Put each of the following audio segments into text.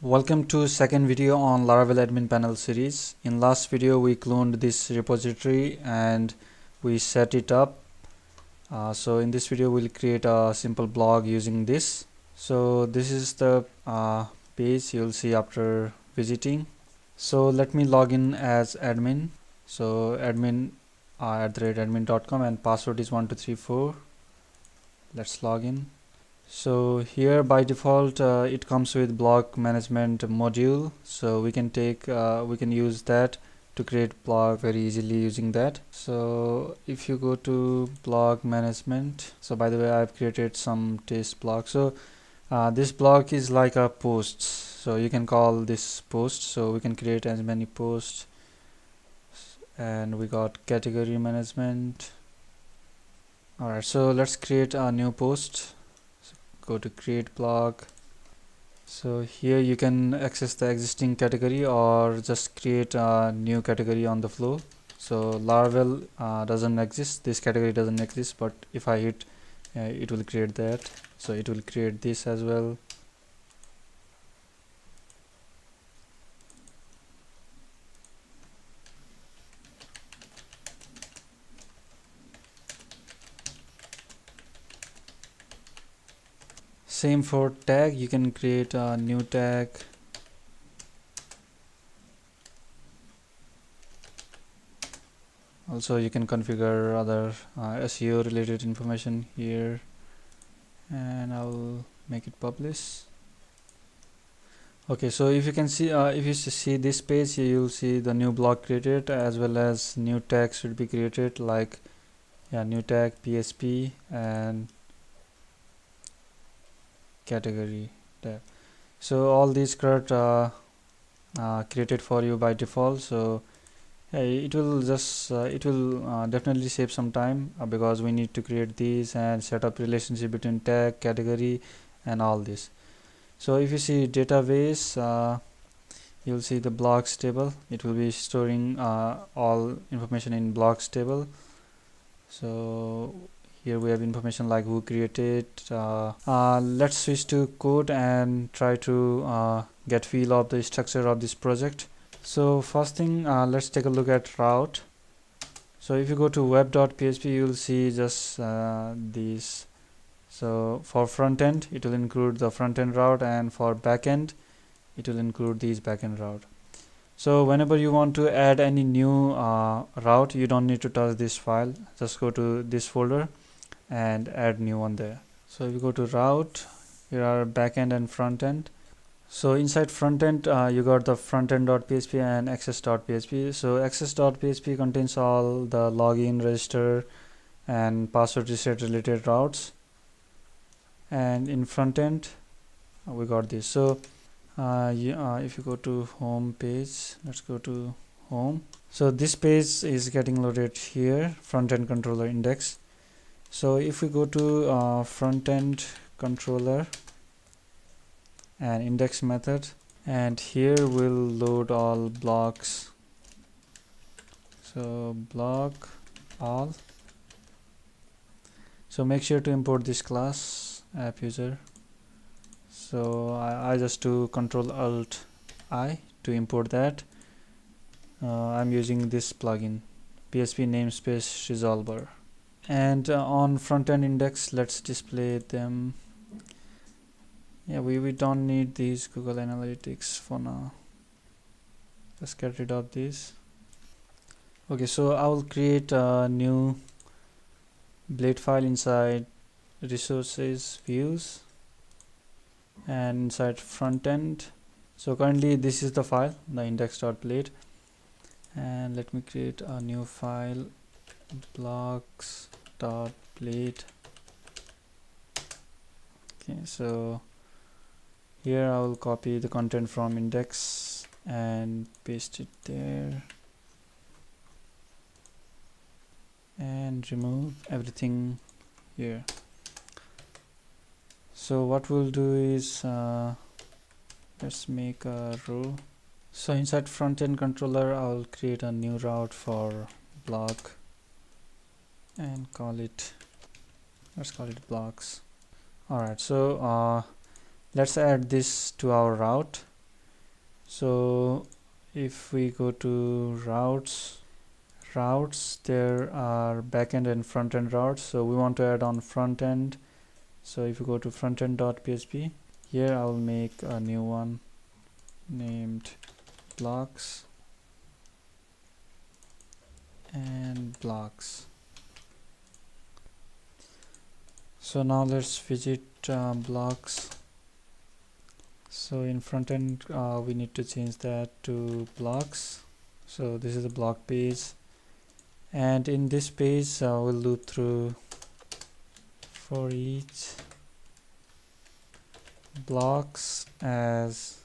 Welcome to second video on Laravel admin panel series. In last video we cloned this repository and we set it up. So in this video we'll create a simple blog using this. So this is the page you'll see after visiting. So let me log in as admin. So admin @admin.com and password is 1234. Let's log in. So here by default it comes with blog management module, so we can use that to create blog very easily using that. So if you go to blog management, so by the way I've created some test blog. So this blog is like a post, so you can call this post, so we can create as many posts. And we got category management. Alright, so let's create a new post. Go to create blog. So here you can access the existing category or just create a new category on the flow. So Laravel doesn't exist, this category doesn't exist, but if I hit it will create that. So it will create this as well. Same for tag, you can create a new tag. Also you can configure other SEO related information here, and I'll make it publish. Okay, so if you can see if you see this page, you'll see the new blog created as well as new tags should be created, like new tag, PSP, and category tab. So all these got created for you by default. So it will just definitely save some time because we need to create these and set up relationship between tag, category, and all this. So if you see database, you'll see the blocks table. It will be storing all information in blocks table. So here we have information like who created. Let's switch to code and try to get feel of the structure of this project. So first thing, let's take a look at route. So if you go to web.php, you'll see just these. So for front end it will include the front end route, and for back end it will include these back end route. So whenever you want to add any new route, you don't need to touch this file, just go to this folder and add new one there. So if you go to route, here are back end and front end. So inside front end you got the frontend.php and access.php. So access.php contains all the login, register, and password reset related routes, and in front end we got this. So if you go to home page, let's go to home. So this page is getting loaded here, front end controller index. So if we go to front end controller and index method, and here we'll load all blocks. So block all. So make sure to import this class app user. So I just do Control Alt I to import that. I'm using this plugin, PHP namespace resolver. And on front end index, let's display them. We don't need these Google Analytics for now. Let's get rid of this. Okay, so I will create a new blade file inside resources views and inside front end. So currently this is the file, the index.blade, and let me create a new file, blocks.blade. Okay, so here I will copy the content from index and paste it there, and remove everything here. So what we'll do is let's make a row. So inside front end controller I'll create a new route for block and let's call it blocks. Alright, so let's add this to our route. So if we go to routes, there are backend and front end routes. So we want to add on front end. So if you go to frontend.php, here I'll make a new one named blocks and blocks. So now let's visit blocks. So in front end we need to change that to blocks. So this is the block page, and in this page we'll loop through for each blocks as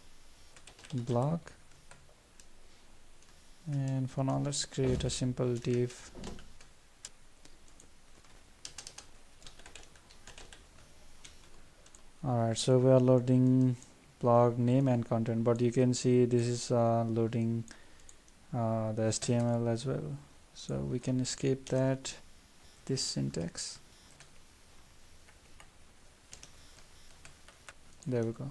block. And for now let's create a simple div. Alright, so we are loading blog name and content, but you can see this is loading the HTML as well, so we can escape this syntax. There we go.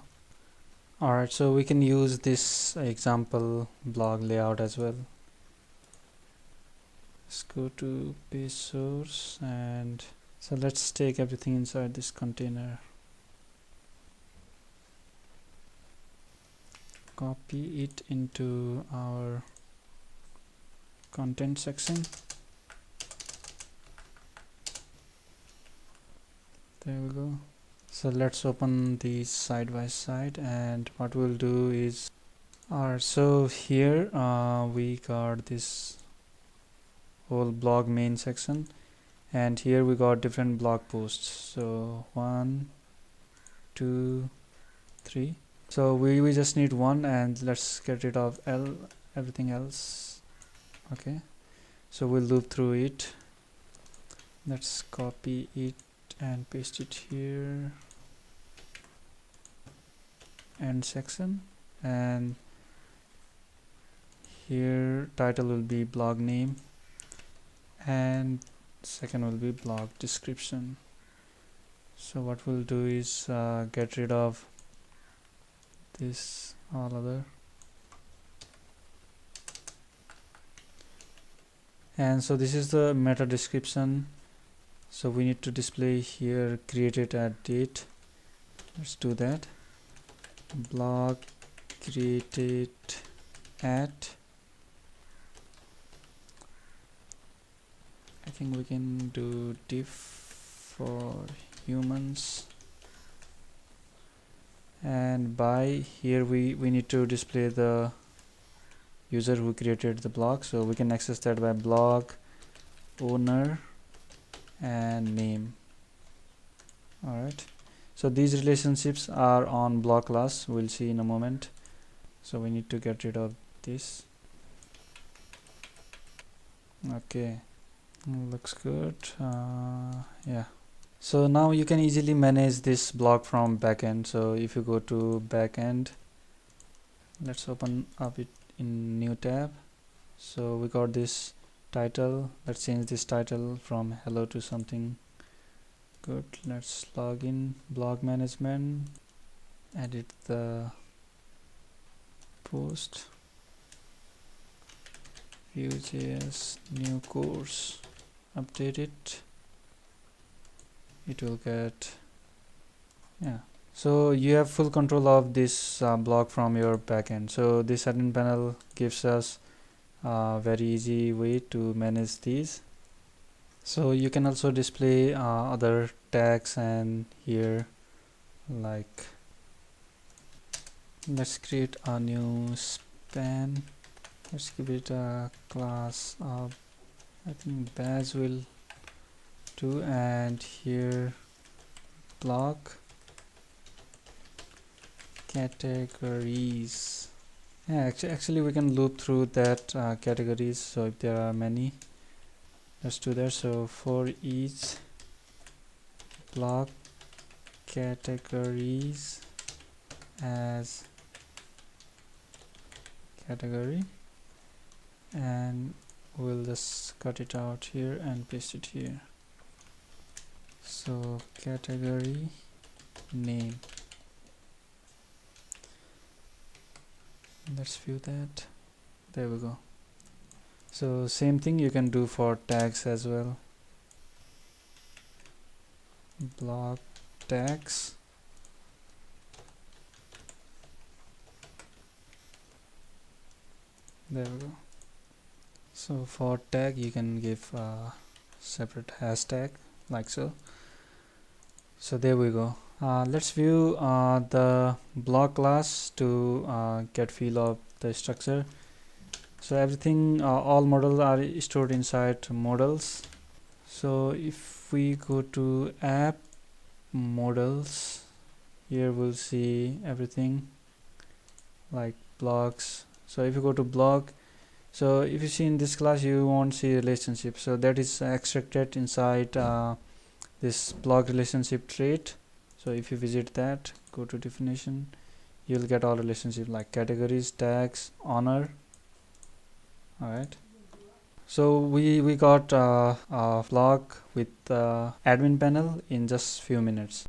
Alright, so we can use this example blog layout as well. Let's go to page source, and so let's take everything inside this container, copy it into our content section. There we go. So let's open these side by side, and what we'll do is, alright, so here we got this whole blog main section, and here we got different blog posts. So 1, 2, 3. So we just need one, and let's get rid of everything else. Okay, so we'll loop through it. Let's copy it and paste it here, end section, and here title will be blog name, and second will be blog description. So what we'll do is get rid of this all other, and so this is the meta description. So we need to display here created at date. Let's do that. Blog created at, I think we can do diff for humans, and by here we need to display the user who created the blog, so we can access that by blog owner and name. Alright, so these relationships are on blog class, we'll see in a moment. So we need to get rid of this. Okay, looks good. Yeah, so now you can easily manage this blog from backend. So if you go to backend, let's open up it in new tab. So we got this title. Let's change this title from hello to something good. Let's log in blog management, edit the post, Vue.js new course, update it. It will get, yeah. So you have full control of this blog from your backend. So this admin panel gives us a very easy way to manage these. So you can also display other tags, and here, like, let's create a new span. Let's give it a class of, I think, badge will do, and here blog categories. Yeah, actually we can loop through that categories. So if there are many, let's do that. So for each blog categories as category, and we'll just cut it out here and paste it here. So category name. Let's view that. There we go. So same thing you can do for tags as well. Block tags. There we go. So for tag you can give a separate hashtag like so. So there we go. Let's view the block class to get feel of the structure. So everything, all models are stored inside models. So if we go to app models, here we'll see everything like blocks. So if you go to block, so if you see in this class you won't see relationship, so that is extracted inside this block relationship trait. So if you visit that, go to definition, you'll get all relationship like categories, tags, honor. All right, so we got a block with admin panel in just few minutes.